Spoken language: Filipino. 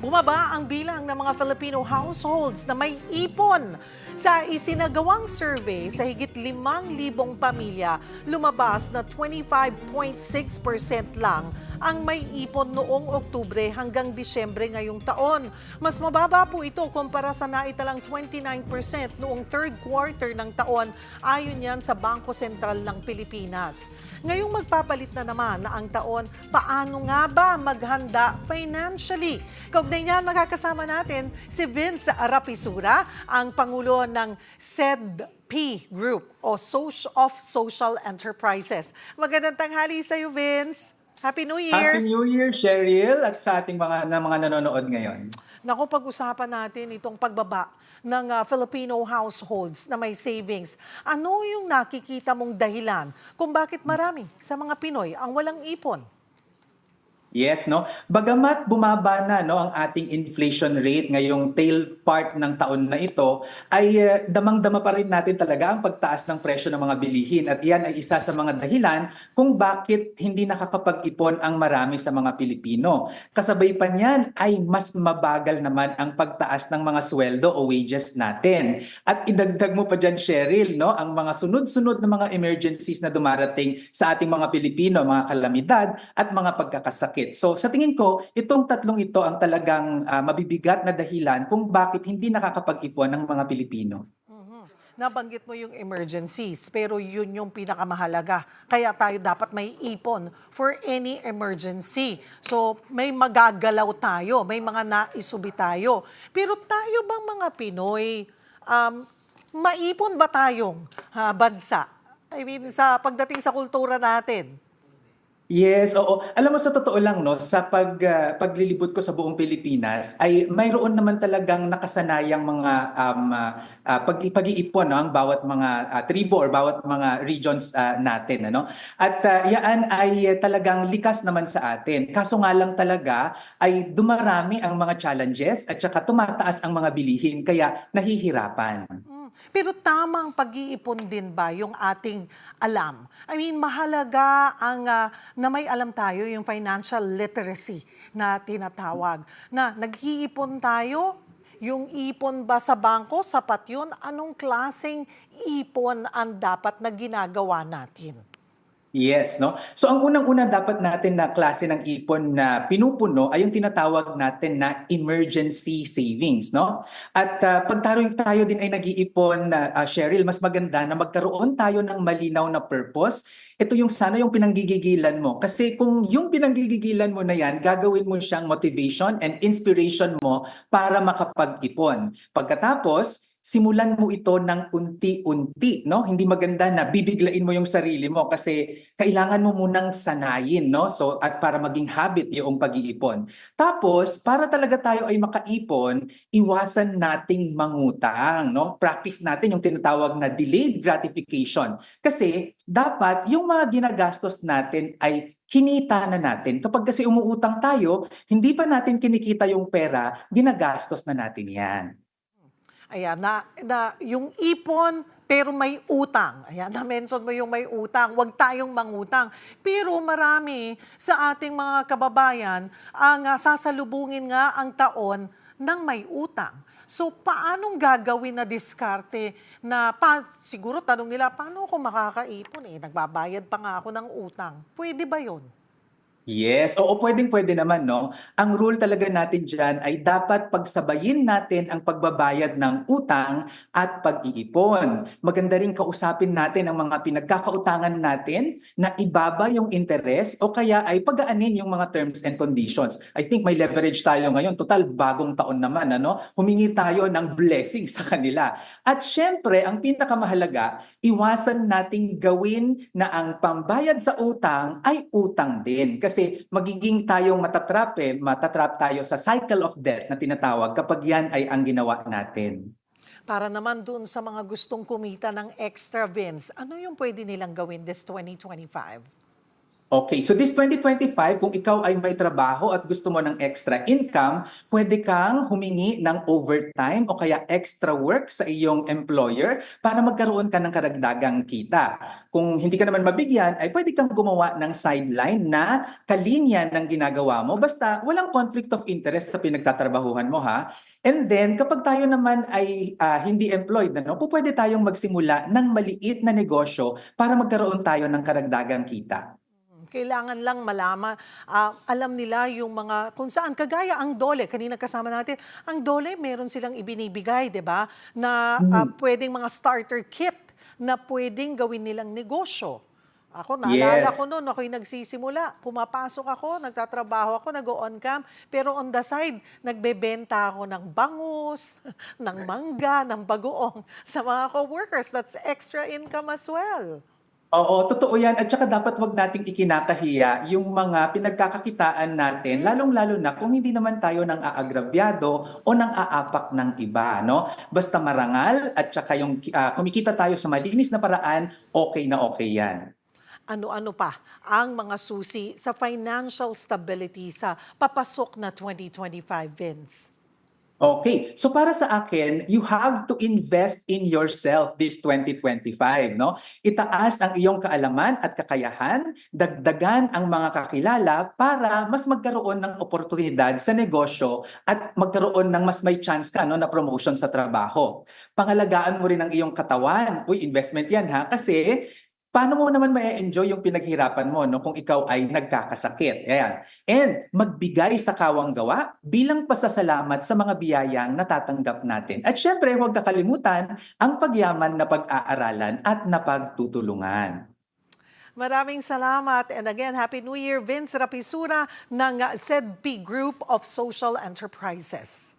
Bumaba ang bilang ng mga Filipino households na may ipon. Sa isinagawang survey sa higit 5,000 pamilya, lumabas na 25.6% lang ang may ipon noong Oktubre hanggang Disyembre ngayong taon. Mas mababa po ito kumpara sa naitalang 29% noong third quarter ng taon, ayon yan sa Bangko Sentral ng Pilipinas. Ngayong magpapalit na naman na ang taon, paano nga ba maghanda financially? Kaugnay niyan, magkakasama natin si Vince Rapisura, ang Pangulo ng SEDP Group o of Social Enterprises. Magandang tanghali sa iyo, Vince. Happy New Happy Year! New Year, Cheryl, at sa ating mga nanonood ngayon. Naku, pag-usapan natin itong pagbaba ng Filipino households na may savings. Ano yung nakikita mong dahilan kung bakit marami sa mga Pinoy ang walang ipon? Yes, no? Bagamat bumaba na no ang ating inflation rate ngayong tail part ng taon na ito, ay damang-dama pa rin natin talaga ang pagtaas ng presyo ng mga bilihin at iyan ay isa sa mga dahilan kung bakit hindi nakakapag-ipon ang marami sa mga Pilipino. Kasabay pa niyan ay mas mabagal naman ang pagtaas ng mga sweldo o wages natin. At idagdag mo pa diyan, Cheryl, no, ang mga sunod-sunod na mga emergencies na dumarating sa ating mga Pilipino, mga kalamidad at mga pagkakasakit. So sa tingin ko, itong tatlong ito ang talagang mabibigat na dahilan kung bakit hindi nakakapag-ipon ng mga Pilipino. Nabanggit mo yung emergencies, pero yun yung pinakamahalaga. Kaya tayo dapat may ipon for any emergency. So may magagalaw tayo, may mga naisubi tayo. Pero tayo bang mga Pinoy, maipon ba tayong bansa? I mean, sa pagdating sa kultura natin. Yes, oo. Alam mo sa totoo lang no, sa paglilibot ko sa buong Pilipinas ay mayroon naman talagang nakasanayang mga pag-iipon no, ang bawat mga tribo or bawat mga regions natin ano. At yaan ay talagang likas naman sa atin. Kaso nga lang talaga ay dumarami ang mga challenges at saka tumataas ang mga bilihin kaya nahihirapan. Pero tamang pag-iipon din ba yung ating alam? I mean, mahalaga ang na may alam tayo, yung financial literacy na tinatawag. Na nag-iipon tayo, yung ipon ba sa bangko, sapat yun? Anong klaseng ipon ang dapat na ginagawa natin? Yes, no? So ang unang-una dapat natin na klase ng ipon na pinupuno ay yung tinatawag natin na emergency savings, no? At pag tayo din ay nag-iipon na Cheryl, mas maganda na magkaroon tayo ng malinaw na purpose. Ito yung sana yung pinanggigigilan mo. Kasi kung yung pinanggigigilan mo na yan, gagawin mo siyang motivation and inspiration mo para makapag-ipon. Pagkatapos, simulan mo ito ng unti-unti, no? Hindi maganda na bibiglain mo yung sarili mo kasi kailangan mo munang sanayin, no? So at para maging habit yung pag-iipon. Tapos, para talaga tayo ay makaipon, iwasan nating mangutang, no? Practice natin yung tinatawag na delayed gratification. Kasi dapat yung mga ginagastos natin ay kinita na natin. Kapag kasi umuutang tayo, hindi pa natin kinikita yung pera, ginagastos na natin yan. Ayan, na yung ipon pero may utang. Ayan, na-mention mo yung may utang. Huwag tayong mangutang. Pero marami sa ating mga kababayan ang sasalubungin nga ang taon ng may utang. So, paanong gagawin na diskarte na, siguro tanong nila, paano ako makakaipon eh? Nagbabayad pa nga ako ng utang. Pwede ba yun? Yes, oo, pwedeng-pwede naman, no? Ang rule talaga natin diyan ay dapat pagsabayin natin ang pagbabayad ng utang at pag-iipon. Maganda rin kausapin natin ang mga pinagkakautangan natin na ibaba yung interest o kaya ay pagaanin yung mga terms and conditions. I think may leverage tayo ngayon. Total, bagong taon naman, ano? Humingi tayo ng blessing sa kanila. At syempre, ang pinakamahalaga, iwasan nating gawin na ang pambayad sa utang ay utang din. Kasi magiging tayong matatrap tayo sa cycle of debt na tinatawag kapag yan ay ang ginawa natin. Para naman dun sa mga gustong kumita ng extra, Vince, ano yung pwede nilang gawin this 2025? Okay, so this 2025, kung ikaw ay may trabaho at gusto mo ng extra income, pwede kang humingi ng overtime o kaya extra work sa iyong employer para magkaroon ka ng karagdagang kita. Kung hindi ka naman mabigyan, ay pwede kang gumawa ng sideline na kalinya ng ginagawa mo. Basta walang conflict of interest sa pinagtatrabahuhan mo ha. And then kapag tayo naman ay hindi employed, ano, pwede tayong magsimula ng maliit na negosyo para magkaroon tayo ng karagdagang kita. Kailangan lang malaman, alam nila yung mga kung saan kagaya ang DOLE, kanina kasama natin, ang DOLE meron silang ibinibigay, 'di ba? Na pwedeng mga starter kit na pwedeng gawin nilang negosyo. Ako, naalala Yes. ko noon, ako'y nagsisimula. Pumapasok ako, nagtatrabaho ako, nag-on cam, pero on the side, nagbebenta ako ng bangus, ng mangga, ng bagoong sa mga coworkers. That's extra income as well. Oo, totoo yan. At saka dapat wag nating ikinakahiya yung mga pinagkakakitaan natin, lalong-lalo na kung hindi naman tayo nang aagrabyado o nang aapak ng iba, no? Basta marangal at saka yung kumikita tayo sa malinis na paraan, okay yan. Ano-ano pa ang mga susi sa financial stability sa papasok na 2025, Vince? Okay, so para sa akin, you have to invest in yourself this 2025, no? Itaas ang iyong kaalaman at kakayahan, dagdagan ang mga kakilala para mas magkaroon ng oportunidad sa negosyo at magkaroon ng mas may chance ka no, na promotion sa trabaho. Pangalagaan mo rin ang iyong katawan. Uy, investment yan ha, kasi paano mo naman ma-enjoy yung pinaghirapan mo no kung ikaw ay nagkakasakit. Ayan. And magbigay sa kawang gawa bilang pasasalamat sa mga biyayang natatanggap natin. At syempre, huwag kakalimutan ang pagyaman na pag-aaralan at napagtutulungan. Maraming salamat. And again, Happy New Year, Vince Rapisura ng ZP Group of Social Enterprises.